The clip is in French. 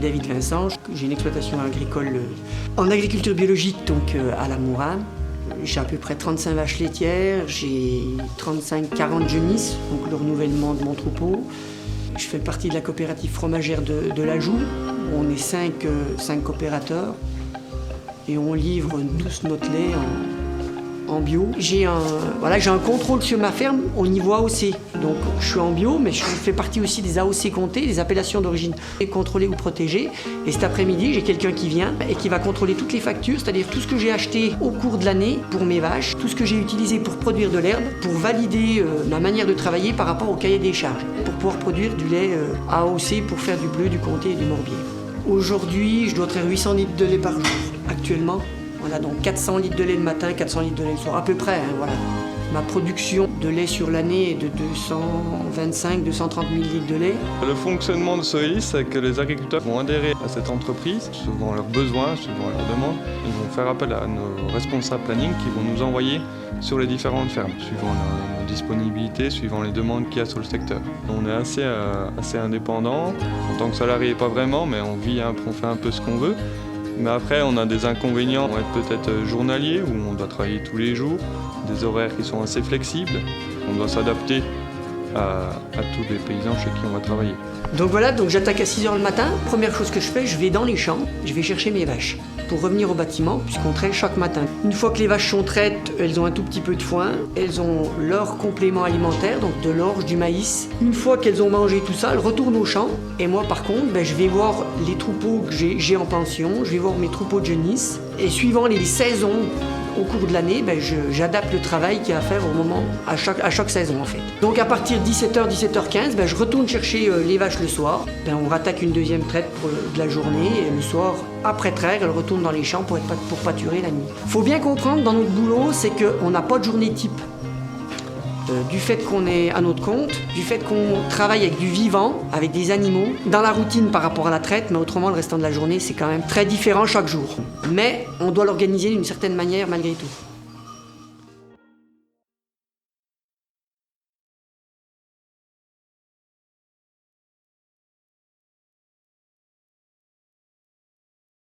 David Vincent. J'ai une exploitation agricole en agriculture biologique, donc à la Moura. J'ai à peu près 35 vaches laitières, j'ai 35-40 genisses, donc le renouvellement de mon troupeau. Je fais partie de la coopérative fromagère de l'Ajoux. On est 5 coopérateurs et on livre tous notre lait en bio. J'ai un contrôle sur ma ferme au niveau AOC. Donc je suis en bio, mais je fais partie aussi des AOC comptées, des appellations d'origine contrôlée ou protégée. Et cet après-midi, j'ai quelqu'un qui vient et qui va contrôler toutes les factures, c'est-à-dire tout ce que j'ai acheté au cours de l'année pour mes vaches, tout ce que j'ai utilisé pour produire de l'herbe, pour valider ma manière de travailler par rapport au cahier des charges, pour pouvoir produire du lait AOC pour faire du bleu, du comté et du morbier. Aujourd'hui, je dois traire 800 litres de lait par jour, actuellement. Voilà, donc 400 litres de lait le matin, 400 litres de lait le soir, à peu près, hein, voilà. Ma production de lait sur l'année est de 225-230 000 litres de lait. Le fonctionnement de Soelis, c'est que les agriculteurs vont adhérer à cette entreprise, suivant leurs besoins, suivant leurs demandes. Ils vont faire appel à nos responsables planning qui vont nous envoyer sur les différentes fermes, suivant nos disponibilités, suivant les demandes qu'il y a sur le secteur. On est assez indépendant. En tant que salarié, pas vraiment, mais on fait un peu ce qu'on veut. Mais après, on a des inconvénients, on est peut-être journalier, où on doit travailler tous les jours, des horaires qui sont assez flexibles. On doit s'adapter à tous les paysans chez qui on va travailler. Donc voilà, donc j'attaque à 6h le matin. Première chose que je fais, je vais dans les champs, je vais chercher mes vaches pour revenir au bâtiment, puisqu'on traite chaque matin. Une fois que les vaches sont traites, elles ont un tout petit peu de foin, elles ont leur complément alimentaire, donc de l'orge, du maïs. Une fois qu'elles ont mangé tout ça, elles retournent au champ. Et moi, par contre, je vais voir les troupeaux que j'ai en pension, je vais voir mes troupeaux de genisses. Et suivant les saisons, au cours de l'année, j'adapte le travail qu'il y a à faire à chaque saison en fait. Donc à partir de 17h, 17h15, je retourne chercher les vaches le soir. On rattaque une deuxième traite de la journée et le soir, après traire, elles retournent dans les champs pour pâturer la nuit. Il faut bien comprendre dans notre boulot, c'est qu'on n'a pas de journée type. Du fait qu'on est à notre compte, du fait qu'on travaille avec du vivant, avec des animaux, dans la routine par rapport à la traite, mais autrement le restant de la journée c'est quand même très différent chaque jour. Mais on doit l'organiser d'une certaine manière malgré tout.